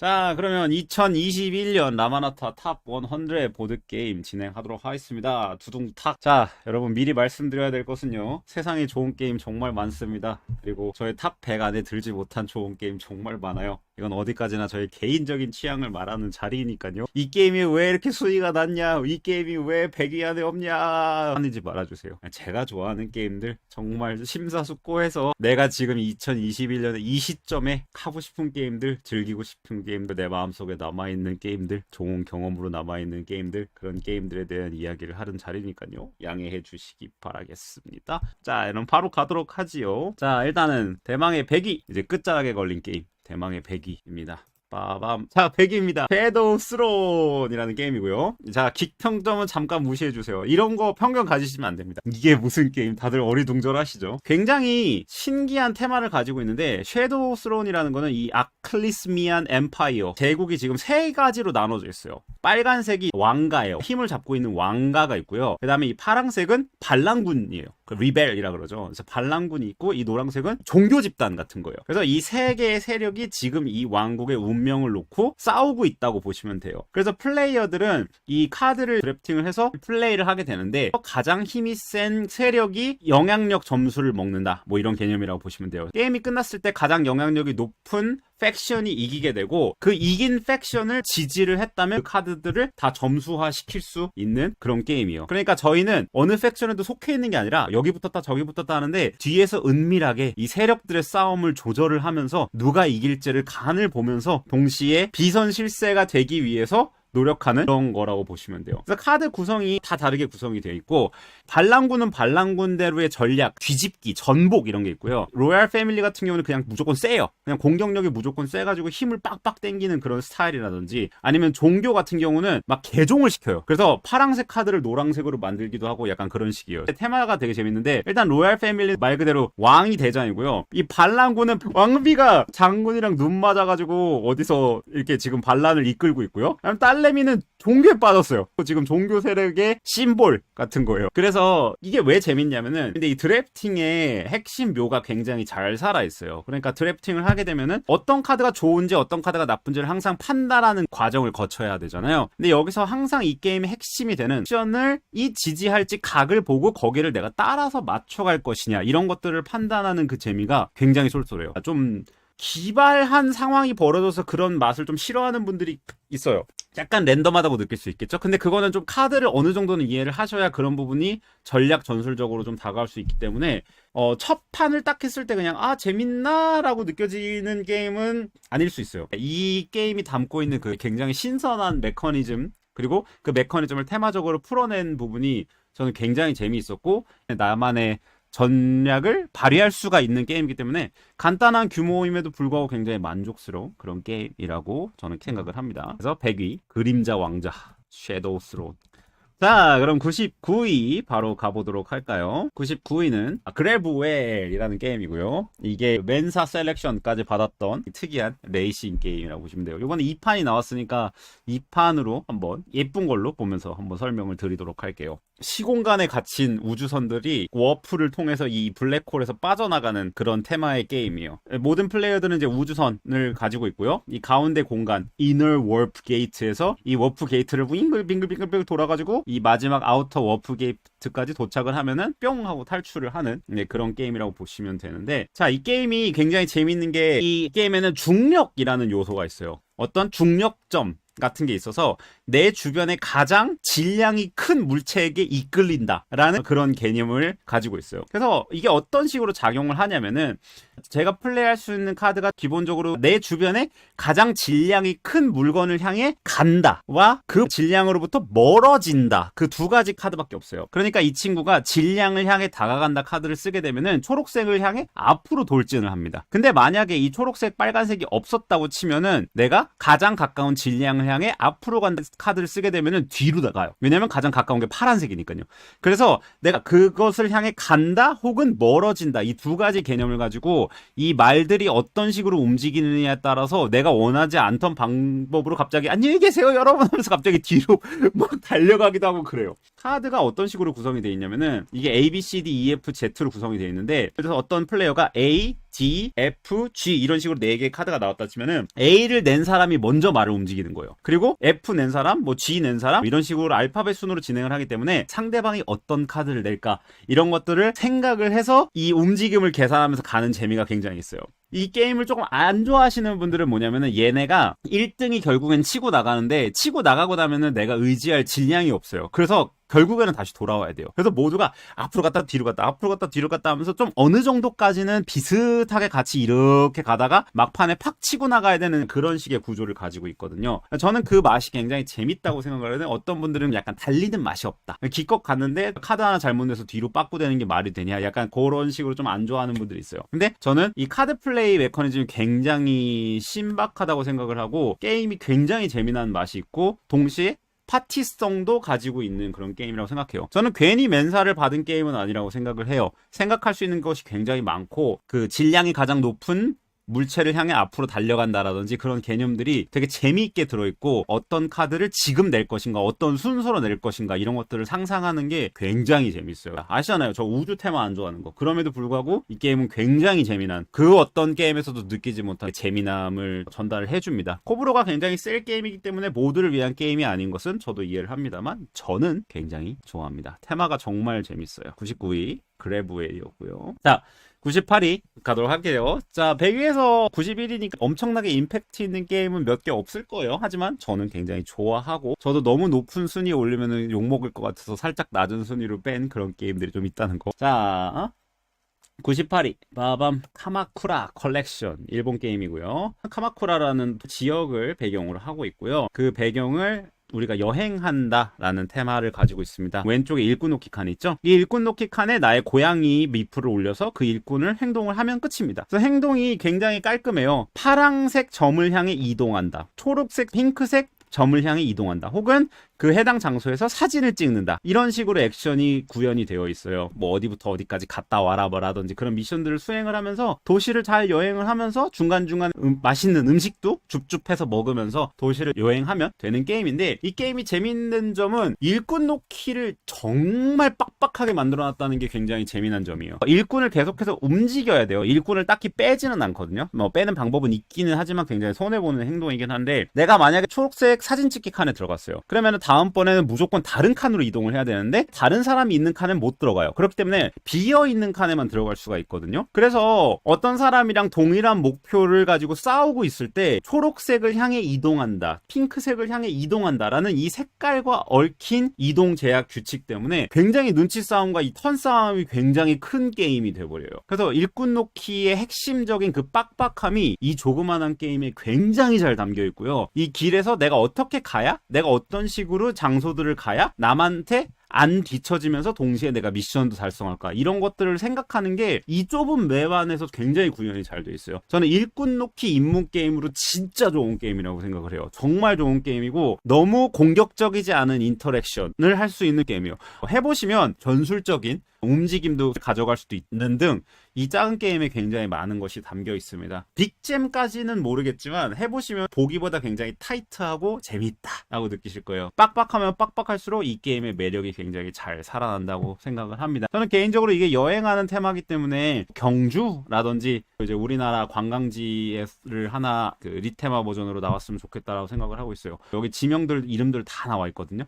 자, 그러면 2021년 라마나타 탑 100 보드게임 진행하도록 하겠습니다. 두둥탁. 자, 여러분 미리 말씀드려야 될 것은요. 세상에 좋은 게임 정말 많습니다. 그리고 저의 탑 100 안에 들지 못한 좋은 게임 정말 많아요. 이건 어디까지나 저의 개인적인 취향을 말하는 자리니까요. 이 게임이 왜 이렇게 순위가 낮냐? 이 게임이 왜 100위 안에 없냐? 하는지 말아주세요. 제가 좋아하는 게임들 정말 심사숙고해서 내가 지금 2021년에 이 시점에 하고 싶은 게임들, 즐기고 싶은 게임들, 내 마음속에 남아있는 게임들, 좋은 경험으로 남아있는 게임들, 그런 게임들에 대한 이야기를 하는 자리니까요. 양해해 주시기 바라겠습니다. 자, 그럼 바로 가도록 하지요. 자, 일단은 대망의 100위, 이제 끝자락에 걸린 게임. 대망의 100위입니다. 빠밤. 자, 100위입니다. 섀도우 스론이라는 게임이고요. 자, 기평점은 잠깐 무시해주세요. 이런 거 편견 가지시면 안 됩니다. 이게 무슨 게임? 다들 어리둥절하시죠? 굉장히 신기한 테마를 가지고 있는데, 섀도우 스론이라는 거는 이 아클리스미안 엠파이어 제국이 지금 세 가지로 나눠져 있어요. 빨간색이 왕가예요. 힘을 잡고 있는 왕가가 있고요. 그 다음에 이 파란색은 반란군이에요. 리벨이라 그러죠. 그래서 반란군이 있고, 이 노란색은 종교 집단 같은 거예요. 그래서 이 세 개의 세력이 지금 이 왕국의 운명을 놓고 싸우고 있다고 보시면 돼요. 그래서 플레이어들은 이 카드를 드래프팅을 해서 플레이를 하게 되는데, 가장 힘이 센 세력이 영향력 점수를 먹는다, 뭐 이런 개념이라고 보시면 돼요. 게임이 끝났을 때 가장 영향력이 높은 팩션이 이기게 되고, 그 이긴 팩션을 지지를 했다면 그 카드들을 다 점수화 시킬 수 있는 그런 게임이에요. 그러니까 저희는 어느 팩션에도 속해 있는 게 아니라 여기 붙었다 저기 붙었다 하는데, 뒤에서 은밀하게 이 세력들의 싸움을 조절을 하면서 누가 이길지를 간을 보면서 동시에 비선 실세가 되기 위해서 노력하는 그런 거라고 보시면 돼요. 그래서 카드 구성이 다 다르게 구성이 되어 있고, 반란군은 반란군대로의 전략, 뒤집기, 전복 이런 게 있고요. 로얄 패밀리 같은 경우는 그냥 무조건 세요. 그냥 공격력이 무조건 세가지고 힘을 빡빡 당기는 그런 스타일이라든지, 아니면 종교 같은 경우는 막 개종을 시켜요. 그래서 파란색 카드를 노란색으로 만들기도 하고 약간 그런 식이에요. 테마가 되게 재밌는데, 일단 로얄 패밀리 말 그대로 왕이 대장이고요. 이 반란군은 왕비가 장군이랑 눈 맞아가지고 어디서 이렇게 지금 반란을 이끌고 있고요. 딸내미는 종교에 빠졌어요. 지금 종교 세력의 심볼 같은 거예요. 그래서 이게 왜 재밌냐면은, 근데 이 드래프팅의 핵심 묘가 굉장히 잘 살아있어요. 그러니까 드래프팅을 하게 되면은 어떤 카드가 좋은지 어떤 카드가 나쁜지를 항상 판단하는 과정을 거쳐야 되잖아요. 근데 여기서 항상 이 게임의 핵심이 되는 옵션을 이 지지할지 각을 보고 거기를 내가 따라서 맞춰갈 것이냐, 이런 것들을 판단하는 그 재미가 굉장히 쏠쏠해요. 좀 기발한 상황이 벌어져서 그런 맛을 좀 싫어하는 분들이 있어요. 약간 랜덤하다고 느낄 수 있겠죠. 근데 그거는 좀 카드를 어느 정도는 이해를 하셔야 그런 부분이 전략 전술적으로 좀 다가올 수 있기 때문에, 첫 판을 딱 했을 때 그냥 재밌나? 라고 느껴지는 게임은 아닐 수 있어요. 이 게임이 담고 있는 그 굉장히 신선한 메커니즘, 그리고 그 메커니즘을 테마적으로 풀어낸 부분이 저는 굉장히 재미있었고, 나만의 전략을 발휘할 수가 있는 게임이기 때문에 간단한 규모임에도 불구하고 굉장히 만족스러운 그런 게임이라고 저는 생각을 합니다. 그래서 100위 그림자 왕자 섀도우 스론. 자, 그럼 99위 바로 가보도록 할까요? 99위는 그래브웰이라는 게임이고요. 이게 멘사 셀렉션까지 받았던 특이한 레이싱 게임이라고 보시면 돼요. 이번에 2판이 나왔으니까 2판으로 한번 예쁜 걸로 보면서 한번 설명을 드리도록 할게요. 시공간에 갇힌 우주선들이 워프를 통해서 이 블랙홀에서 빠져나가는 그런 테마의 게임이에요. 모든 플레이어들은 이제 우주선을 가지고 있고요. 이 가운데 공간, 이너 워프 게이트에서 이 워프 게이트를 빙글빙글 돌아가지고 이 마지막 아우터 워프 게이트까지 도착을 하면은 뿅 하고 탈출을 하는 그런 게임이라고 보시면 되는데, 자, 이 게임이 굉장히 재밌는 게, 이 게임에는 중력이라는 요소가 있어요. 어떤 중력점 같은 게 있어서 내 주변에 가장 질량이 큰 물체에게 이끌린다라는 그런 개념을 가지고 있어요. 그래서 이게 어떤 식으로 작용을 하냐면은, 제가 플레이할 수 있는 카드가 기본적으로 내 주변에 가장 질량이 큰 물건을 향해 간다와 그 질량으로부터 멀어진다, 그 두 가지 카드밖에 없어요. 그러니까 이 친구가 질량을 향해 다가간다 카드를 쓰게 되면은 초록색을 향해 앞으로 돌진을 합니다. 근데 만약에 이 초록색 빨간색이 없었다고 치면은 내가 가장 가까운 질량을 향해 앞으로 간다 카드를 쓰게 되면은 뒤로 나가요. 왜냐면 가장 가까운 게 파란색이니까요. 그래서 내가 그것을 향해 간다 혹은 멀어진다, 이 두 가지 개념을 가지고 이 말들이 어떤 식으로 움직이느냐에 따라서 내가 원하지 않던 방법으로 갑자기 안녕히 계세요 여러분 하면서 갑자기 뒤로 막 달려가기도 하고 그래요. 카드가 어떤 식으로 구성이 되어 있냐면은 이게 A, B, C, D, E, F, Z로 구성이 되어 있는데 그래서 어떤 플레이어가 A, D, F, G 이런 식으로 4개의 카드가 나왔다 치면은 A를 낸 사람이 먼저 말을 움직이는 거예요. 그리고 F 낸 사람, 뭐 G 낸 사람 이런 식으로 알파벳 순으로 진행을 하기 때문에 상대방이 어떤 카드를 낼까 이런 것들을 생각을 해서 이 움직임을 계산하면서 가는 재미가 굉장히 있어요. 이 게임을 조금 안 좋아하시는 분들은 뭐냐면은 얘네가 1등이 결국엔 치고 나가는데 치고 나가고 나면은 내가 의지할 질량이 없어요. 그래서 결국에는 다시 돌아와야 돼요. 그래서 모두가 앞으로 갔다 뒤로 갔다 앞으로 갔다 뒤로 갔다 하면서 좀 어느 정도까지는 비슷하게 같이 이렇게 가다가 막판에 팍 치고 나가야 되는 그런 식의 구조를 가지고 있거든요. 저는 그 맛이 굉장히 재밌다고 생각을 하는데 어떤 분들은 약간 달리는 맛이 없다. 기껏 갔는데 카드 하나 잘못 내서 뒤로 빠꾸되는 게 말이 되냐 약간 그런 식으로 좀 안 좋아하는 분들이 있어요. 근데 저는 이 카드 플레이 메커니즘이 굉장히 신박하다고 생각을 하고 게임이 굉장히 재미난 맛이 있고 동시에 파티성도 가지고 있는 그런 게임이라고 생각해요. 저는 괜히 맨사를 받은 게임은 아니라고 생각을 해요. 생각할 수 있는 것이 굉장히 많고 그 질량이 가장 높은 물체를 향해 앞으로 달려간다라든지 그런 개념들이 되게 재미있게 들어있고 어떤 카드를 지금 낼 것인가 어떤 순서로 낼 것인가 이런 것들을 상상하는 게 굉장히 재밌어요. 아시잖아요. 저 우주 테마 안 좋아하는 거. 그럼에도 불구하고 이 게임은 굉장히 재미난 그 어떤 게임에서도 느끼지 못한 재미남을 전달을 해줍니다. 코브로가 굉장히 셀 게임이기 때문에 모두를 위한 게임이 아닌 것은 저도 이해를 합니다만 저는 굉장히 좋아합니다. 테마가 정말 재밌어요. 99위 그래브웨이였고요. 자 98위 가도록 할게요. 자, 100위에서 91위니까 엄청나게 임팩트 있는 게임은 몇 개 없을 거예요. 하지만 저는 굉장히 좋아하고 저도 너무 높은 순위에 올리면 욕먹을 것 같아서 살짝 낮은 순위로 뺀 그런 게임들이 좀 있다는 거. 자, 98위 빠밤 카마쿠라 컬렉션 일본 게임이고요. 카마쿠라라는 지역을 배경으로 하고 있고요. 그 배경을 우리가 여행한다라는 테마를 가지고 있습니다. 왼쪽에 일꾼 놓기 칸이 있죠? 이 일꾼 놓기 칸에 나의 고양이 미프를 올려서 그 일꾼을 행동을 하면 끝입니다. 그래서 행동이 굉장히 깔끔해요. 파랑색 점을 향해 이동한다. 초록색, 핑크색 점을 향해 이동한다. 혹은 그 해당 장소에서 사진을 찍는다. 이런 식으로 액션이 구현이 되어 있어요. 뭐 어디부터 어디까지 갔다 와라 라든지 그런 미션들을 수행을 하면서 도시를 잘 여행을 하면서 중간중간 맛있는 음식도 줍줍해서 먹으면서 도시를 여행하면 되는 게임인데 이 게임이 재밌는 점은 일꾼 놓기를 정말 빡빡하게 만들어놨다는 게 굉장히 재미난 점이에요. 일꾼을 계속해서 움직여야 돼요. 일꾼을 딱히 빼지는 않거든요. 뭐 빼는 방법은 있기는 하지만 굉장히 손해보는 행동이긴 한데 내가 만약에 초록색 사진 찍기 칸에 들어갔어요. 그러면 다음번에는 무조건 다른 칸으로 이동을 해야 되는데 다른 사람이 있는 칸엔 못 들어가요. 그렇기 때문에 비어있는 칸에만 들어갈 수가 있거든요. 그래서 어떤 사람이랑 동일한 목표를 가지고 싸우고 있을 때 초록색을 향해 이동한다, 핑크색을 향해 이동한다라는 이 색깔과 얽힌 이동 제약 규칙 때문에 굉장히 눈치 싸움과 이 턴 싸움이 굉장히 큰 게임이 돼버려요. 그래서 일꾼 놓기의 핵심적인 그 빡빡함이 이 조그만한 게임에 굉장히 잘 담겨 있고요. 이 길에서 내가 어떻게 가야? 내가 어떤 식으로 장소들을 가야 남한테 안 뒤처지면서 동시에 내가 미션도 달성할까 이런 것들을 생각하는 게 이 좁은 맵 안에서 굉장히 구현이 잘 돼 있어요. 저는 일꾼 놓기 입문 게임으로 진짜 좋은 게임이라고 생각을 해요. 정말 좋은 게임이고 너무 공격적이지 않은 인터랙션을 할 수 있는 게임이에요. 해보시면 전술적인 움직임도 가져갈 수도 있는 등 이 작은 게임에 굉장히 많은 것이 담겨 있습니다. 빅잼까지는 모르겠지만 해보시면 보기보다 굉장히 타이트하고 재밌다라고 느끼실 거예요. 빡빡하면 빡빡할수록 이 게임의 매력이 굉장히 잘 살아난다고 생각을 합니다. 저는 개인적으로 이게 여행하는 테마이기 때문에 경주라든지 이제 우리나라 관광지를 하나 그 리테마 버전으로 나왔으면 좋겠다라고 생각을 하고 있어요. 여기 지명들 이름들 다 나와 있거든요.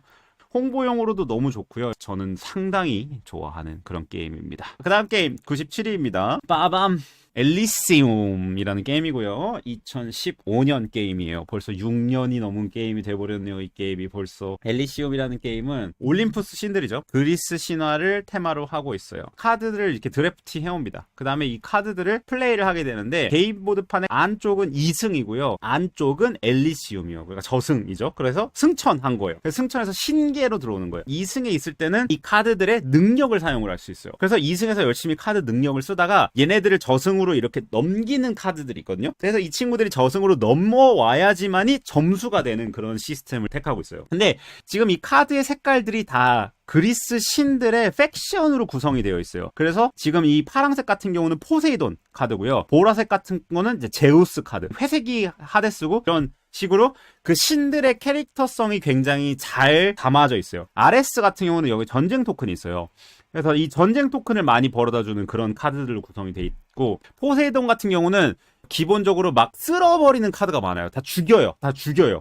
홍보용으로도 너무 좋고요. 저는 상당히 좋아하는 그런 게임입니다. 그 다음 게임 97위입니다. 빠밤 엘리시움이라는 게임이고요. 2015년 게임이에요. 벌써 6년이 넘은 게임이 돼버렸네요. 이 게임이 벌써. 엘리시움이라는 게임은 올림푸스 신들이죠. 그리스 신화를 테마로 하고 있어요. 카드들을 이렇게 드래프트 해옵니다. 그 다음에 이 카드들을 플레이를 하게 되는데 게임보드판의 안쪽은 2승이고요. 안쪽은 엘리시움이요. 그러니까 저승이죠. 그래서 승천한 거예요. 그래서 승천해서 신계로 들어오는 거예요. 2승에 있을 때는 이 카드들의 능력을 사용을 할 수 있어요. 그래서 2승에서 열심히 카드 능력을 쓰다가 얘네들을 저승으로 이렇게 넘기는 카드들이 있거든요. 그래서 이 친구들이 저승으로 넘어와야지만이 점수가 되는 그런 시스템을 택하고 있어요. 근데 지금 이 카드의 색깔들이 다 그리스 신들의 팩션으로 구성이 되어 있어요. 그래서 지금 이 파란색 같은 경우는 포세이돈 카드고요. 보라색 같은 거는 이제 제우스 카드. 회색이 하데스고 이런 식으로 그 신들의 캐릭터성이 굉장히 잘 담아져 있어요. 아레스 같은 경우는 여기 전쟁 토큰이 있어요. 그래서 이 전쟁 토큰을 많이 벌어다주는 그런 카드들로 구성이 돼 있고, 포세이돈 같은 경우는 기본적으로 막 쓸어버리는 카드가 많아요. 다 죽여요.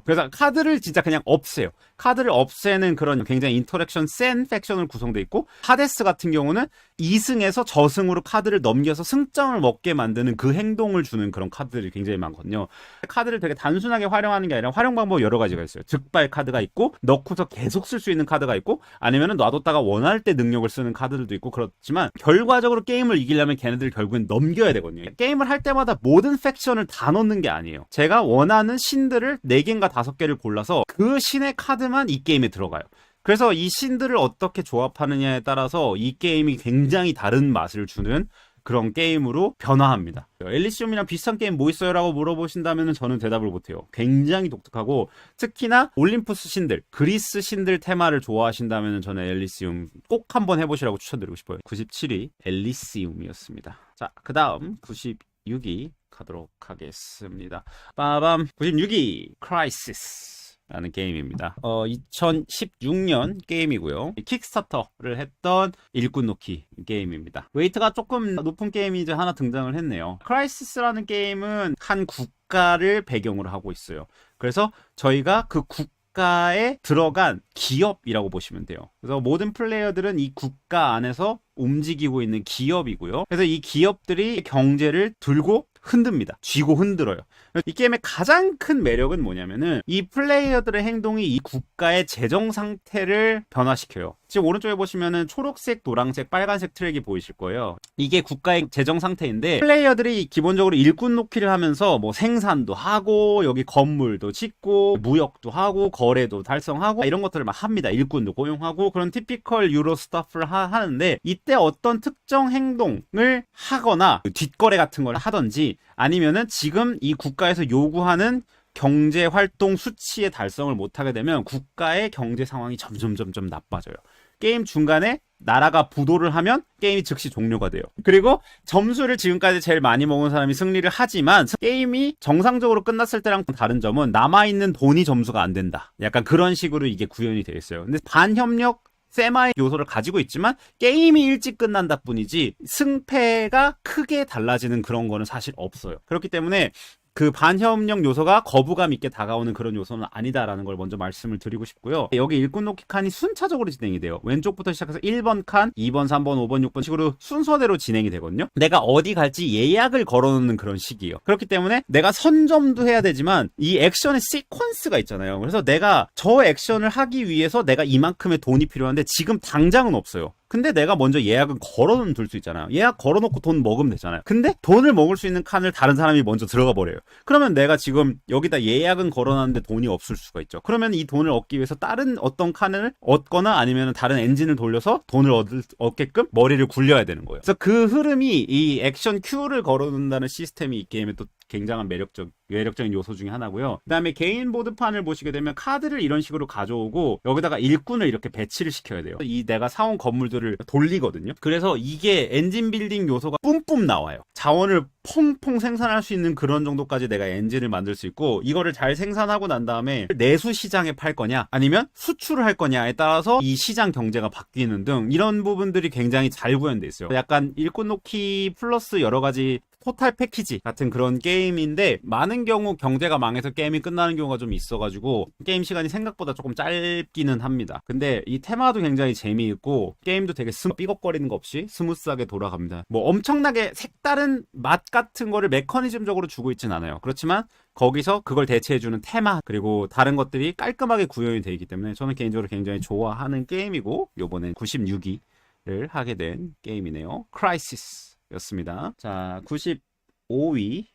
그래서 카드를 진짜 그냥 없애요. 카드를 없애는 그런 굉장히 인터랙션 센 팩션을 구성돼 있고, 하데스 같은 경우는 2승에서 저승으로 카드를 넘겨서 승점을 먹게 만드는 그 행동을 주는 그런 카드들이 굉장히 많거든요. 카드를 되게 단순하게 활용하는 게 아니라 활용 방법이 여러 가지가 있어요. 득발 카드가 있고, 넣고서 계속 쓸 수 있는 카드가 있고, 아니면은 놔뒀다가 원할 때 능력을 쓰는 카드들도 있고, 그렇지만 결과적으로 게임을 이기려면 걔네들 결국엔 넘겨야 되거든요. 게임을 할 때마다 모든 팩션을 다 넣는 게 아니에요. 제가 원하는 신들을 4개인가 5개를 골라서 그 신의 카드만 이 게임에 들어가요. 그래서 이 신들을 어떻게 조합하느냐에 따라서 이 게임이 굉장히 다른 맛을 주는 그런 게임으로 변화합니다. 엘리시움이랑 비슷한 게임 뭐 있어요? 라고 물어보신다면 저는 대답을 못해요. 굉장히 독특하고, 특히나 올림푸스 신들, 그리스 신들 테마를 좋아하신다면 저는 엘리시움 꼭 한번 해보시라고 추천드리고 싶어요. 97위 엘리시움이었습니다. 자, 그 다음 96위 가도록 하겠습니다. 빠밤. 96위 크라이시스 라는 게임입니다. 2016년 게임이고요. 킥스타터를 했던 일꾼 놓기 게임입니다. 웨이트가 조금 높은 게임이 이제 하나 등장을 했네요. 크라이시스라는 게임은 한 국가를 배경으로 하고 있어요. 그래서 저희가 그 국가에 들어간 기업이라고 보시면 돼요. 그래서 모든 플레이어들은 이 국가 안에서 움직이고 있는 기업이고요. 그래서 이 기업들이 경제를 들고 흔듭니다. 쥐고 흔들어요. 이 게임의 가장 큰 매력은 뭐냐면은 이 플레이어들의 행동이 이 국가의 재정 상태를 변화시켜요. 지금 오른쪽에 보시면은 초록색, 노란색, 빨간색 트랙이 보이실 거예요. 이게 국가의 재정 상태인데, 플레이어들이 기본적으로 일꾼 놓기를 하면서 뭐 생산도 하고, 여기 건물도 짓고, 무역도 하고, 거래도 달성하고, 이런 것들을 막 합니다. 일꾼도 고용하고, 그런 티피컬 유로 스타프를 하는데, 이때 어떤 특정 행동을 하거나 뒷거래 같은 걸 하던지, 아니면은 지금 이 국가에서 요구하는 경제 활동 수치의 달성을 못하게 되면 국가의 경제 상황이 점점 나빠져요. 게임 중간에 나라가 부도를 하면 게임이 즉시 종료가 돼요. 그리고 점수를 지금까지 제일 많이 먹은 사람이 승리를 하지만, 게임이 정상적으로 끝났을 때랑 다른 점은 남아있는 돈이 점수가 안 된다. 약간 그런 식으로 이게 구현이 되어 있어요. 근데 반협력 세마의 요소를 가지고 있지만 게임이 일찍 끝난다 뿐이지 승패가 크게 달라지는 그런 거는 사실 없어요. 그렇기 때문에 그 반협력 요소가 거부감 있게 다가오는 그런 요소는 아니다라는 걸 먼저 말씀을 드리고 싶고요. 여기 일꾼 놓기 칸이 순차적으로 진행이 돼요. 왼쪽부터 시작해서 1번 칸, 2번, 3번, 5번, 6번 식으로 순서대로 진행이 되거든요. 내가 어디 갈지 예약을 걸어놓는 그런 식이에요. 그렇기 때문에 내가 선점도 해야 되지만 이 액션의 시퀀스가 있잖아요. 그래서 내가 저 액션을 하기 위해서 내가 이만큼의 돈이 필요한데 지금 당장은 없어요. 근데 내가 먼저 예약은 걸어놓으면 둘 수 있잖아요. 예약 걸어놓고 돈 먹으면 되잖아요. 근데 돈을 먹을 수 있는 칸을 다른 사람이 먼저 들어가 버려요. 그러면 내가 지금 여기다 예약은 걸어놨는데 돈이 없을 수가 있죠. 그러면 이 돈을 얻기 위해서 다른 어떤 칸을 얻거나 아니면 다른 엔진을 돌려서 돈을 얻게끔 머리를 굴려야 되는 거예요. 그래서 그 흐름이 이 액션 큐를 걸어놓는다는 시스템이 이 게임에 또 굉장한 매력적인 요소 중에 하나고요. 그 다음에 개인 보드판을 보시게 되면 카드를 이런 식으로 가져오고 여기다가 일꾼을 이렇게 배치를 시켜야 돼요. 이 내가 사온 건물들을 돌리거든요. 그래서 이게 엔진 빌딩 요소가 뿜뿜 나와요. 자원을 퐁퐁 생산할 수 있는 그런 정도까지 내가 엔진을 만들 수 있고, 이거를 잘 생산하고 난 다음에 내수 시장에 팔 거냐 아니면 수출을 할 거냐에 따라서 이 시장 경제가 바뀌는 등 이런 부분들이 굉장히 잘 구현돼 있어요. 약간 일꾼 놓기 플러스 여러 가지 토탈 패키지 같은 그런 게임인데, 많은 경우 경제가 망해서 게임이 끝나는 경우가 좀 있어가지고 게임 시간이 생각보다 조금 짧기는 합니다. 근데 이 테마도 굉장히 재미있고 게임도 되게 삐걱거리는 거 없이 스무스하게 돌아갑니다. 뭐 엄청나게 색다른 맛 같은 거를 메커니즘적으로 주고 있진 않아요. 그렇지만 거기서 그걸 대체해주는 테마 그리고 다른 것들이 깔끔하게 구현이 되어 있기 때문에 저는 개인적으로 굉장히 좋아하는 게임이고, 요번엔 96위를 하게 된 게임이네요. 크라이시스 였습니다. 자, 95위입니다.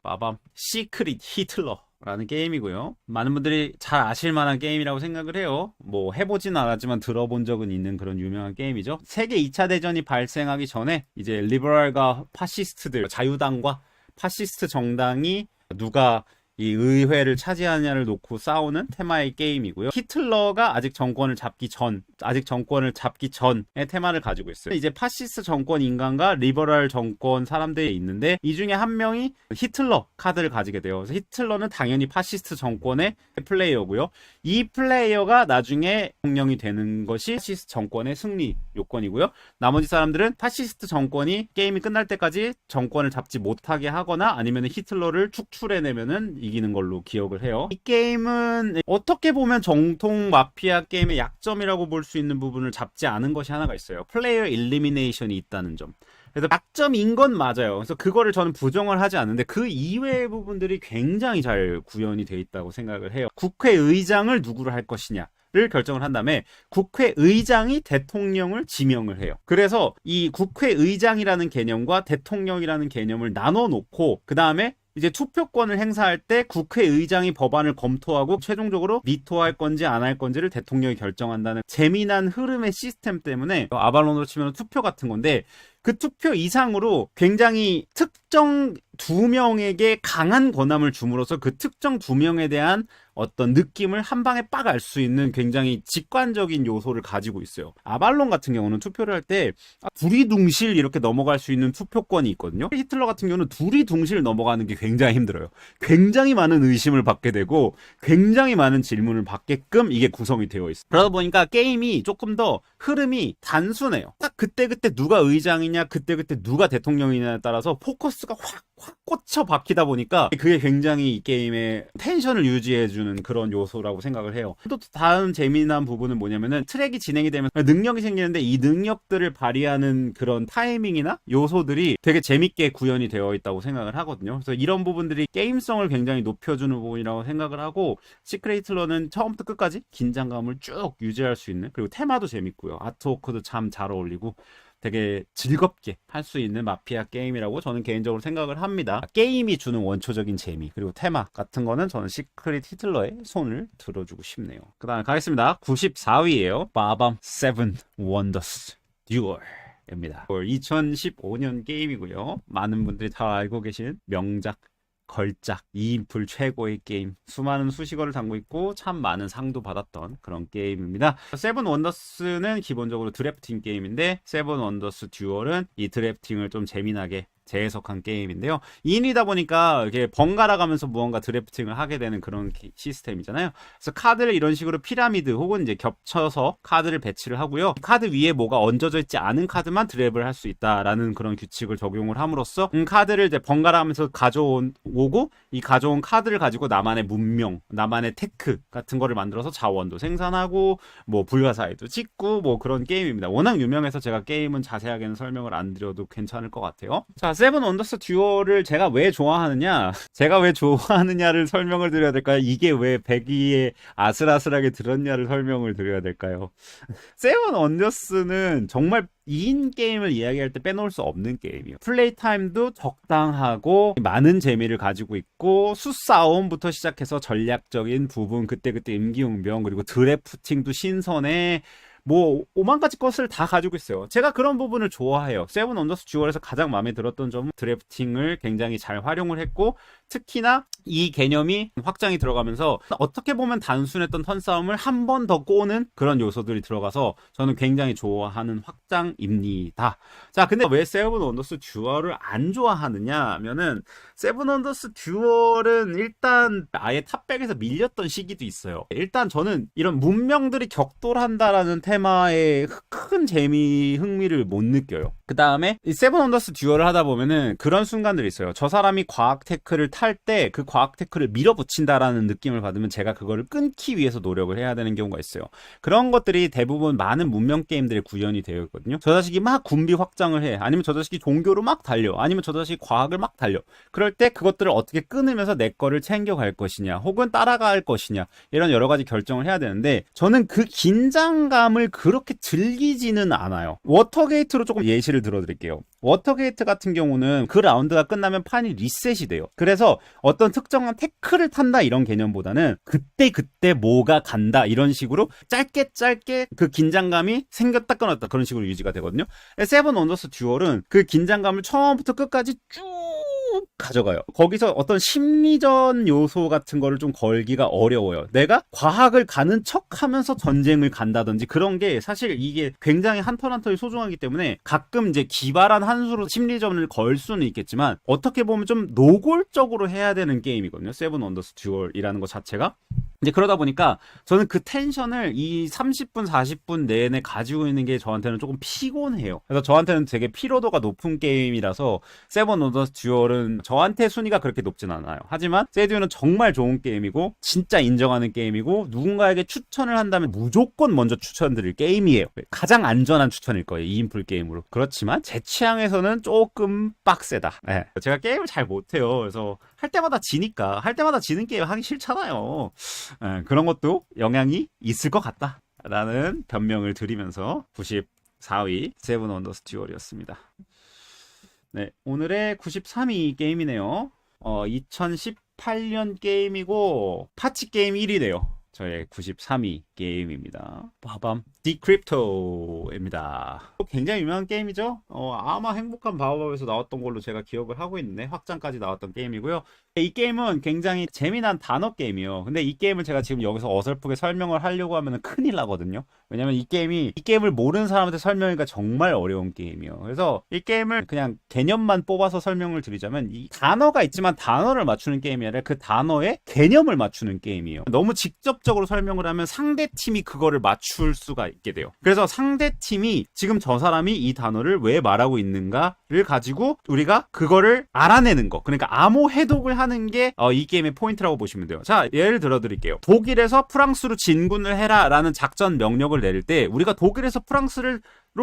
빠밤. 시크릿 히틀러라는 게임이고요. 많은 분들이 잘 아실 만한 게임이라고 생각을 해요. 뭐 해보진 않았지만 들어본 적은 있는 그런 유명한 게임이죠. 세계 2차 대전이 발생하기 전에 이제 리버럴과 파시스트들, 자유당과 파시스트 정당이 누가 이 의회를 차지하느냐를 놓고 싸우는 테마의 게임이고요. 히틀러가 아직 정권을 잡기 전의 테마를 가지고 있어요. 이제 파시스트 정권 인간과 리버럴 정권 사람들이 있는데 이 중에 한 명이 히틀러 카드를 가지게 돼요. 그래서 히틀러는 당연히 파시스트 정권의 플레이어고요. 이 플레이어가 나중에 대통령이 되는 것이 파시스트 정권의 승리 요건이고요. 나머지 사람들은 파시스트 정권이 게임이 끝날 때까지 정권을 잡지 못하게 하거나 아니면 히틀러를 축출해내면은 이기는 걸로 기억을 해요. 이 게임은 어떻게 보면 정통 마피아 게임의 약점이라고 볼 수 있는 부분을 잡지 않은 것이 하나가 있어요. 플레이어 일리미네이션이 있다는 점. 그래서 약점인 건 맞아요. 그래서 그거를 저는 부정을 하지 않는데 그 이외의 부분들이 굉장히 잘 구현이 돼 있다고 생각을 해요. 국회의장을 누구로 할 것이냐 를 결정을 한 다음에 국회의장이 대통령을 지명을 해요. 그래서 이 국회의장이라는 개념과 대통령이라는 개념을 나눠 놓고 그 다음에 이제 투표권을 행사할 때 국회의장이 법안을 검토하고 최종적으로 미토할 건지 안 할 건지를 대통령이 결정한다는 재미난 흐름의 시스템 때문에 아발론으로 치면 투표 같은 건데 그 투표 이상으로 굉장히 특정 두 명에게 강한 권한을 줌으로써 그 특정 두 명에 대한 어떤 느낌을 한 방에 빡 알 수 있는 굉장히 직관적인 요소를 가지고 있어요. 아발론 같은 경우는 투표를 할 때 두리둥실 이렇게 넘어갈 수 있는 투표권이 있거든요. 히틀러 같은 경우는 두리둥실 넘어가는 게 굉장히 힘들어요. 굉장히 많은 의심을 받게 되고 굉장히 많은 질문을 받게끔 이게 구성이 되어 있어요. 그러다 보니까 게임이 조금 더 흐름이 단순해요. 딱 그때그때 누가 의장이냐 그때그때 누가 대통령이냐에 따라서 포커스가 확 꽂혀 박히다 보니까 그게 굉장히 이 게임의 텐션을 유지해주는 그런 요소라고 생각을 해요. 또 다음 재미난 부분은 뭐냐면은 트랙이 진행이 되면 능력이 생기는데 이 능력들을 발휘하는 그런 타이밍이나 요소들이 되게 재밌게 구현이 되어 있다고 생각을 하거든요. 그래서 이런 부분들이 게임성을 굉장히 높여주는 부분이라고 생각을 하고 시크릿 히틀러는 처음부터 끝까지 긴장감을 쭉 유지할 수 있는 그리고 테마도 재밌고요. 아트워크도 참 잘 어울리고 되게 즐겁게 할 수 있는 마피아 게임이라고 저는 개인적으로 생각을 합니다. 게임이 주는 원초적인 재미 그리고 테마 같은 거는 저는 시크릿 히틀러의 손을 들어주고 싶네요. 그 다음에 가겠습니다. 94위에요. 바밤 세븐 원더스 듀얼입니다. 2015년 게임이고요. 많은 분들이 다 알고 계신 명작 걸작 2인풀 최고의 게임 수많은 수식어를 담고 있고 참 많은 상도 받았던 그런 게임입니다. 세븐 원더스는 기본적으로 드래프팅 게임인데 세븐 원더스 듀얼은 이 드래프팅을 좀 재미나게 재해석한 게임인데요. 2인이다 보니까 이렇게 번갈아 가면서 무언가 드래프팅을 하게 되는 그런 시스템이잖아요. 그래서 카드를 이런 식으로 피라미드 혹은 이제 겹쳐서 카드를 배치를 하고요. 카드 위에 뭐가 얹어져 있지 않은 카드만 드랩을 할 수 있다라는 그런 규칙을 적용을 함으로써 카드를 이제 번갈아 가면서 가져오고 이 가져온 카드를 가지고 나만의 문명, 나만의 테크 같은 거를 만들어서 자원도 생산하고 뭐 불가사의도 찍고 뭐 그런 게임입니다. 워낙 유명해서 제가 게임은 자세하게는 설명을 안 드려도 괜찮을 것 같아요. 자, 세븐 원더스 듀얼을 제가 왜 좋아하느냐를 설명을 드려야 될까요? 이게 왜 100위에 아슬아슬하게 들었냐를 설명을 드려야 될까요? 세븐 원더스는 정말 2인 게임을 이야기할 때 빼놓을 수 없는 게임이에요. 플레이 타임도 적당하고 많은 재미를 가지고 있고 수싸움부터 시작해서 전략적인 부분 그때그때 임기응변 그리고 드래프팅도 신선해 뭐 오만 가지 것을 다 가지고 있어요. 제가 그런 부분을 좋아해요. 세븐 원더스 듀얼에서 가장 마음에 들었던 점은 드래프팅을 굉장히 잘 활용을 했고 특히나 이 개념이 확장이 들어가면서 어떻게 보면 단순했던 턴싸움을 한 번 더 꼬는 그런 요소들이 들어가서 저는 굉장히 좋아하는 확장입니다. 자, 근데 왜 세븐 원더스 듀얼을 안 좋아하느냐 하면은 세븐 원더스 듀얼은 일단 아예 탑백에서 밀렸던 시기도 있어요. 일단 저는 이런 문명들이 격돌한다라는 테마에 큰 흥미를 못 느껴요. 그 다음에 이 세븐 원더스 듀얼을 하다 보면은 그런 순간들이 있어요. 저 사람이 과학 테크를 탈 때 그 과학 테크를 밀어붙인다라는 느낌을 받으면 제가 그거를 끊기 위해서 노력을 해야 되는 경우가 있어요. 그런 것들이 대부분 많은 문명 게임들에 구현이 되어 있거든요. 저 자식이 막 군비 확장을 해. 아니면 저 자식이 종교로 막 달려. 아니면 저 자식이 과학을 막 달려. 그럴 때 그것들을 어떻게 끊으면서 내 거를 챙겨갈 것이냐 혹은 따라갈 것이냐 이런 여러 가지 결정을 해야 되는데 저는 그 긴장감을 그렇게 즐기지는 않아요. 워터게이트로 조금 예시를 들어드릴게요. 워터게이트 같은 경우는 그 라운드가 끝나면 판이 리셋이 돼요. 그래서 어떤 특정한 태클을 탄다 이런 개념보다는 그때 뭐가 간다 이런 식으로 짧게 그 긴장감이 생겼다 끊었다 그런 식으로 유지가 되거든요. 세븐 원더스 듀얼은 그 긴장감을 처음부터 끝까지 쭉 쭉 가져가요. 거기서 어떤 심리전 요소 같은 거를 좀 걸기가 어려워요. 내가 과학을 가는 척 하면서 전쟁을 간다든지 그런 게 사실 이게 굉장히 한 턴 한 턴이 소중하기 때문에 가끔 이제 기발한 한 수로 심리전을 걸 수는 있겠지만 어떻게 보면 좀 노골적으로 해야 되는 게임이거든요. 세븐 원더스 듀얼이라는 것 자체가. 이제 그러다 보니까 저는 그 텐션을 이 30분, 40분 내내 가지고 있는 게 저한테는 조금 피곤해요. 그래서 저한테는 되게 피로도가 높은 게임이라서 세븐 원더스 듀얼은 저한테 순위가 그렇게 높진 않아요. 하지만 세듀는 정말 좋은 게임이고 진짜 인정하는 게임이고 누군가에게 추천을 한다면 무조건 먼저 추천드릴 게임이에요. 가장 안전한 추천일 거예요. 2인풀 게임으로. 그렇지만 제 취향에서는 조금 빡세다. 네. 제가 게임을 잘 못해요. 그래서 할 때마다 지니까 할 때마다 지는 게임 하기 싫잖아요. 그런 것도 영향이 있을 것 같다 라는 변명을 드리면서 94위 세븐 원더스 듀얼이었습니다. 네, 오늘의 93위 게임이네요. 2018년 게임이고 파티 게임 1위네요. 저의 93위 게임입니다. 바밤 디크립토입니다. 굉장히 유명한 게임이죠. 아마 행복한 바오밥에서 나왔던 걸로 제가 기억을 하고 있는데 확장까지 나왔던 게임이고요. 이 게임은 굉장히 재미난 단어 게임이에요. 근데 이 게임을 제가 지금 여기서 어설프게 설명을 하려고 하면 큰일 나거든요. 왜냐면 이 게임을 모르는 사람한테 설명하기가 정말 어려운 게임이에요. 그래서 이 게임을 그냥 개념만 뽑아서 설명을 드리자면 이 단어가 있지만 단어를 맞추는 게임이 아니라 그 단어의 개념을 맞추는 게임이에요. 너무 직접적으로 설명을 하면 상대 팀이 그거를 맞출 수가 있게 돼요. 그래서 상대 팀이 지금 저 사람이 이 단어를 왜 말하고 있는가를 가지고 우리가 그거를 알아내는 거. 그러니까 암호 해독을 하는 게 이 게임의 포인트라고 보시면 돼요. 자, 예를 들어 드릴게요. 독일에서 프랑스로 진군을 해라 라는 작전 명령을 내릴 때 우리가 독일에서 프랑스로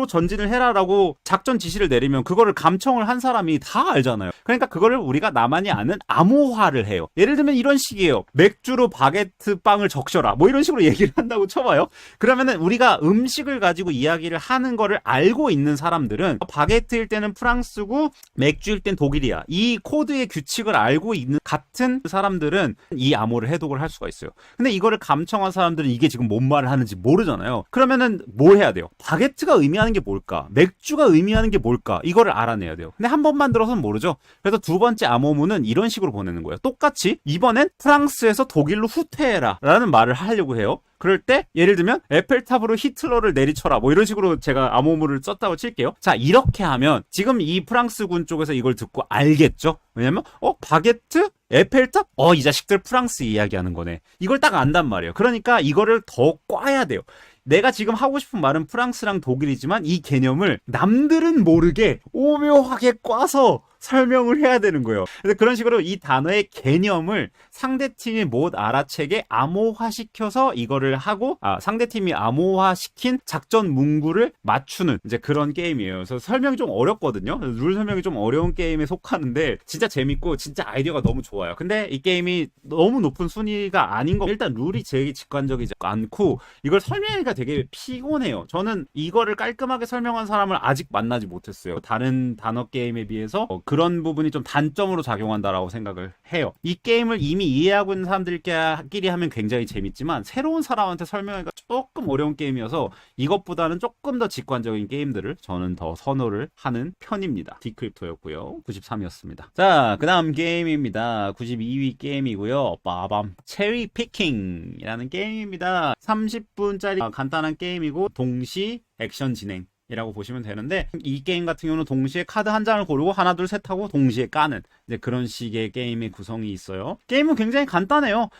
전진을 해라라고 작전 지시를 내리면 그거를 감청을 한 사람이 다 알잖아요. 그러니까 그거를 우리가 나만이 아는 암호화를 해요. 예를 들면 이런 식이에요. 맥주로 바게트 빵을 적셔라. 뭐 이런 식으로 얘기를 한다고 쳐봐요. 그러면은 우리가 음식을 가지고 이야기를 하는 거를 알고 있는 사람들은 바게트일 때는 프랑스고 맥주일 땐 독일이야. 이 코드의 규칙을 알고 있는 같은 사람들은 이 암호를 해독을 할 수가 있어요. 근데 이거를 감청한 사람들은 이게 지금 뭔 말을 하는지 모르잖아요. 그러면은 뭐 해야 돼요? 바게트가 의미하는 게 뭘까? 맥주가 의미하는 게 뭘까? 이거를 알아내야 돼요. 근데 한 번만 들어서는 모르죠. 그래서 두 번째 암호문은 이런 식으로 보내는 거예요. 똑같이 이번엔 프랑스에서 독일로 후퇴해라 라는 말을 하려고 해요. 그럴 때 예를 들면 에펠탑으로 히틀러를 내리쳐라 뭐 이런 식으로 제가 암호물을 썼다고 칠게요. 자, 이렇게 하면 지금 이 프랑스군 쪽에서 이걸 듣고 알겠죠? 왜냐면 바게트? 에펠탑? 이 자식들 프랑스 이야기하는 거네. 이걸 딱 안단 말이에요. 그러니까 이거를 더 꽈야 돼요. 내가 지금 하고 싶은 말은 프랑스랑 독일이지만 이 개념을 남들은 모르게 오묘하게 꽈서 설명을 해야 되는 거예요. 그래서 그런 식으로 이 단어의 개념을 상대팀이 못 알아채게 암호화시켜서 이거를 하고 상대팀이 암호화시킨 작전 문구를 맞추는 이제 그런 게임이에요. 그래서 설명이 좀 어렵거든요. 룰 설명이 좀 어려운 게임에 속하는데 진짜 재밌고 진짜 아이디어가 너무 좋아요. 근데 이 게임이 너무 높은 순위가 아닌 거 일단 룰이 제일 직관적이지 않고 이걸 설명하기가 되게 피곤해요. 저는 이거를 깔끔하게 설명한 사람을 아직 만나지 못했어요. 다른 단어 게임에 비해서 그런 부분이 좀 단점으로 작용한다라고 생각을 해요. 이 게임을 이미 이해하고 있는 사람들끼리 하면 굉장히 재밌지만 새로운 사람한테 설명하기가 조금 어려운 게임이어서 이것보다는 조금 더 직관적인 게임들을 저는 더 선호를 하는 편입니다. 디크립토였고요. 93이었습니다. 자, 그 다음 게임입니다. 92위 게임이고요. 빠밤 체리 피킹이라는 게임입니다. 30분짜리 간단한 게임이고 동시 액션 진행 이라고 보시면 되는데 이 게임 같은 경우는 동시에 카드 한 장을 고르고 하나 둘 셋 하고 동시에 까는 이제 그런 식의 게임의 구성이 있어요. 게임은 굉장히 간단해요.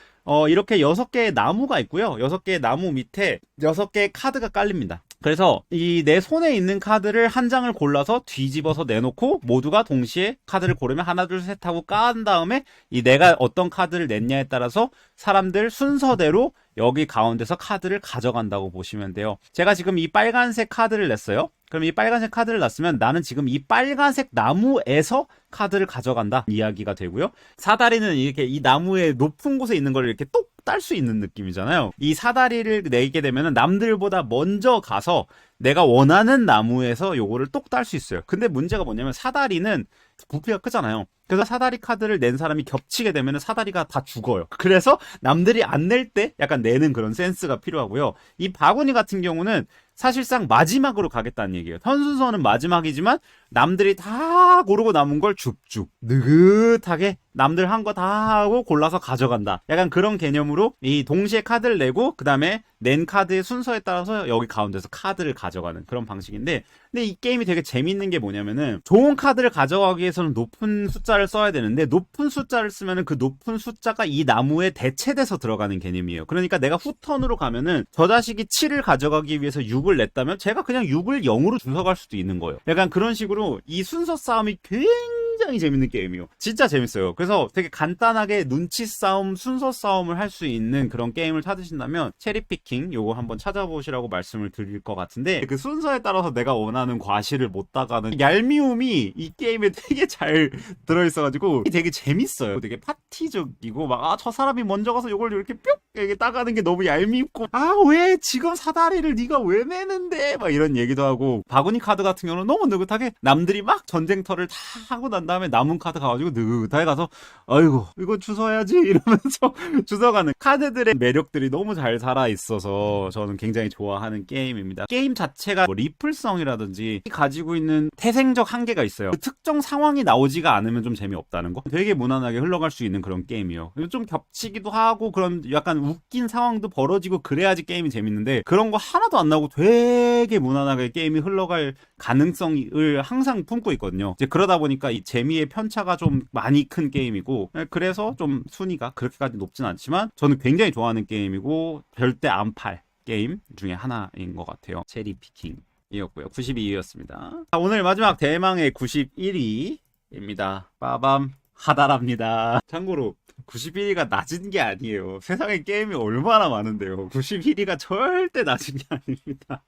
이렇게 6개의 나무가 있고요. 6개의 나무 밑에 6개의 카드가 깔립니다. 그래서 이 내 손에 있는 카드를 한 장을 골라서 뒤집어서 내놓고 모두가 동시에 카드를 고르면 하나 둘 셋 하고 깐 다음에 이 내가 어떤 카드를 냈냐에 따라서 사람들 순서대로 여기 가운데서 카드를 가져간다고 보시면 돼요. 제가 지금 이 빨간색 카드를 냈어요. 그럼 이 빨간색 카드를 놨으면 나는 지금 이 빨간색 나무에서 카드를 가져간다 이야기가 되고요. 사다리는 이렇게 이 나무의 높은 곳에 있는 걸 이렇게 똑 딸 수 있는 느낌이잖아요. 이 사다리를 내게 되면 남들보다 먼저 가서 내가 원하는 나무에서 요거를 똑 딸 수 있어요. 근데 문제가 뭐냐면 사다리는 부피가 크잖아요. 그래서 사다리 카드를 낸 사람이 겹치게 되면 사다리가 다 죽어요. 그래서 남들이 안 낼 때 약간 내는 그런 센스가 필요하고요. 이 바구니 같은 경우는 사실상 마지막으로 가겠다는 얘기예요. 선순서는 마지막이지만 남들이 다 고르고 남은 걸 쭉쭉 느긋하게 남들 한 거 다 하고 골라서 가져간다. 약간 그런 개념으로 이 동시에 카드를 내고 그 다음에 낸 카드의 순서에 따라서 여기 가운데서 카드를 가져가는 그런 방식인데, 근데 이 게임이 되게 재밌는 게 뭐냐면은 좋은 카드를 가져가기 위해서는 높은 숫자를 써야 되는데 높은 숫자를 쓰면은 그 높은 숫자가 이 나무에 대체돼서 들어가는 개념이에요. 그러니까 내가 후턴으로 가면은 저 자식이 7을 가져가기 위해서 6을 냈다면 제가 그냥 6을 0으로 주워갈 수도 있는 거예요. 약간 그런 식으로 이 순서 싸움이 굉장히 재밌는 게임이에요. 진짜 재밌어요. 그래서 되게 간단하게 눈치 싸움, 순서 싸움을 할 수 있는 그런 게임을 찾으신다면 체리피킹 요거 한번 찾아보시라고 말씀을 드릴 것 같은데, 그 순서에 따라서 내가 원하는 과실을 못 따가는 얄미움이 이 게임에 되게 잘 들어있어가지고 되게 재밌어요. 되게 파티적이고 막 저 사람이 먼저 가서 요걸 이렇게 뿅 이렇게 따가는 게 너무 얄밉고, 왜 지금 사다리를 네가 왜 내는데 막 이런 얘기도 하고, 바구니 카드 같은 경우는 너무 느긋하게 남들이 막 전쟁터를 다 하고 난 다음에 남은 카드 가가지고 느긋하게 가서 아이고 이거 주워야지 이러면서 주워가는 카드들의 매력들이 너무 잘 살아있어서 저는 굉장히 좋아하는 게임입니다. 게임 자체가 뭐 리플성이라든지 가지고 있는 태생적 한계가 있어요. 그 특정 상황이 나오지가 않으면 좀 재미없다는 거. 되게 무난하게 흘러갈 수 있는 그런 게임이에요. 좀 겹치기도 하고 그런 약간 웃긴 상황도 벌어지고 그래야지 게임이 재밌는데, 그런 거 하나도 안 나오고 되게 무난하게 게임이 흘러갈 가능성을 항상 품고 있거든요. 이제 그러다 보니까 이 재미의 편차가 좀 많이 큰 게임이고, 그래서 좀 순위가 그렇게까지 높진 않지만 저는 굉장히 좋아하는 게임이고 절대 안 팔 게임 중에 하나인 것 같아요. 체리 피킹이었고요. 92위였습니다. 오늘 마지막 대망의 91위입니다. 빠밤 하다랍니다. 참고로 91위가 낮은 게 아니에요. 세상에 게임이 얼마나 많은데요. 91위가 절대 낮은 게 아닙니다.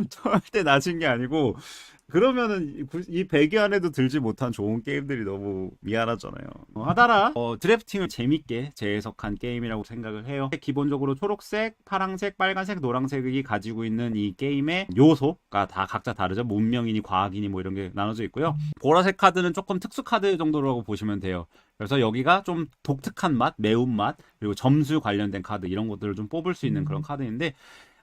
절대 낮은 게 아니고, 그러면은 이 100위 안에도 들지 못한 좋은 게임들이 너무 미안하잖아요. 하다라 드래프팅을 재밌게 재해석한 게임이라고 생각을 해요. 기본적으로 초록색, 파랑색, 빨간색, 노란색이 가지고 있는 이 게임의 요소가 다 각자 다르죠. 문명이니 과학이니 뭐 이런 게 나눠져 있고요. 보라색 카드는 조금 특수 카드 정도라고 보시면 돼요. 그래서 여기가 좀 독특한 맛, 매운맛, 그리고 점수 관련된 카드 이런 것들을 좀 뽑을 수 있는 그런 카드인데,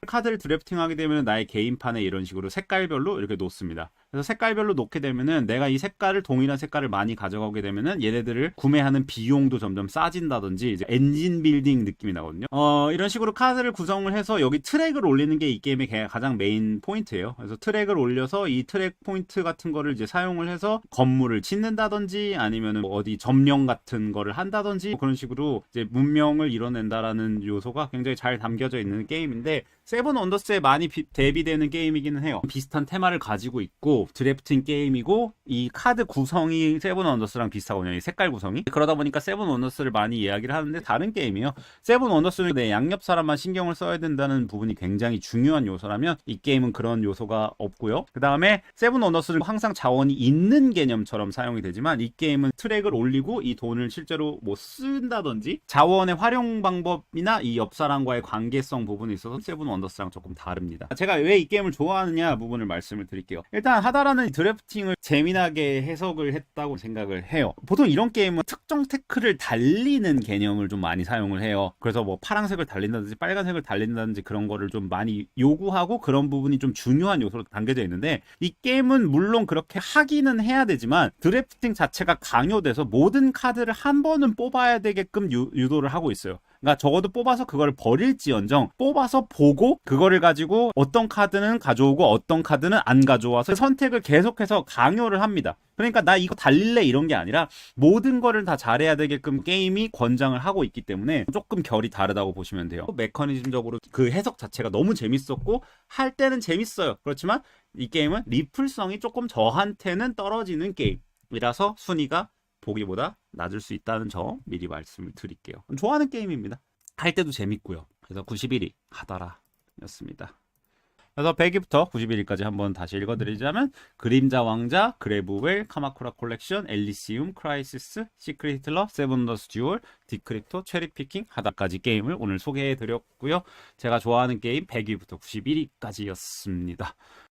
카드를 드래프팅하게 되면 나의 개인판에 이런 식으로 색깔별로 이렇게 놓습니다. 그래서 색깔별로 놓게 되면은 내가 이 색깔을 동일한 색깔을 많이 가져가게 되면은 얘네들을 구매하는 비용도 점점 싸진다든지 이제 엔진 빌딩 느낌이 나거든요. 이런 식으로 카드를 구성을 해서 여기 트랙을 올리는 게 이 게임의 가장 메인 포인트예요. 그래서 트랙을 올려서 이 트랙 포인트 같은 거를 이제 사용을 해서 건물을 짓는다든지 아니면은 뭐 어디 점령 같은 거를 한다든지 그런 식으로 이제 문명을 이뤄낸다라는 요소가 굉장히 잘 담겨져 있는 게임인데, 세븐 원더스에 많이 대비되는 게임이기는 해요. 비슷한 테마를 가지고 있고 드래프팅 게임이고, 이 카드 구성이 세븐 원더스랑 비슷하거든요. 이 색깔 구성이. 그러다 보니까 세븐 원더스를 많이 이야기를 하는데 다른 게임이에요. 세븐 원더스는 내 양옆 사람만 신경을 써야 된다는 부분이 굉장히 중요한 요소라면 이 게임은 그런 요소가 없고요. 그 다음에 세븐 원더스는 항상 자원이 있는 개념처럼 사용이 되지만 이 게임은 트랙을 올리고 이 돈을 실제로 뭐 쓴다든지 자원의 활용 방법이나 이 옆 사람과의 관계성 부분에 있어서 세븐 원더스랑 조금 다릅니다. 제가 왜 이 게임을 좋아하느냐 부분을 말씀을 드릴게요. 일단 하다라는 드래프팅을 재미나게 해석을 했다고 생각을 해요. 보통 이런 게임은 특정 태클을 달리는 개념을 좀 많이 사용을 해요. 그래서 뭐 파란색을 달린다든지 빨간색을 달린다든지 그런 거를 좀 많이 요구하고 그런 부분이 좀 중요한 요소로 담겨져 있는데, 이 게임은 물론 그렇게 하기는 해야 되지만 드래프팅 자체가 강요돼서 모든 카드를 한 번은 뽑아야 되게끔 유도를 하고 있어요. 그러니까 적어도 뽑아서 그걸 버릴지언정 뽑아서 보고 그거를 가지고 어떤 카드는 가져오고 어떤 카드는 안 가져와서 선택을 계속해서 강요를 합니다. 그러니까 나 이거 달릴래 이런 게 아니라 모든 거를 다 잘해야 되게끔 게임이 권장을 하고 있기 때문에 조금 결이 다르다고 보시면 돼요. 메커니즘적으로 그 해석 자체가 너무 재밌었고 할 때는 재밌어요. 그렇지만 이 게임은 리플성이 조금 저한테는 떨어지는 게임이라서 순위가 보기보다 낮을 수 있다는 점 미리 말씀을 드릴게요. 좋아하는 게임입니다. 할 때도 재밌고요. 그래서 91위 하다라 였습니다. 그래서 100위부터 91위까지 한번 다시 읽어드리자면 그림자 왕자, 그레브웰, 카마쿠라 콜렉션, 엘리시움, 크라이시스, 시크릿 히틀러, 세븐더스 듀얼, 디크립토, 체리피킹, 하다까지 게임을 오늘 소개해드렸고요. 제가 좋아하는 게임 100위부터 91위까지였습니다.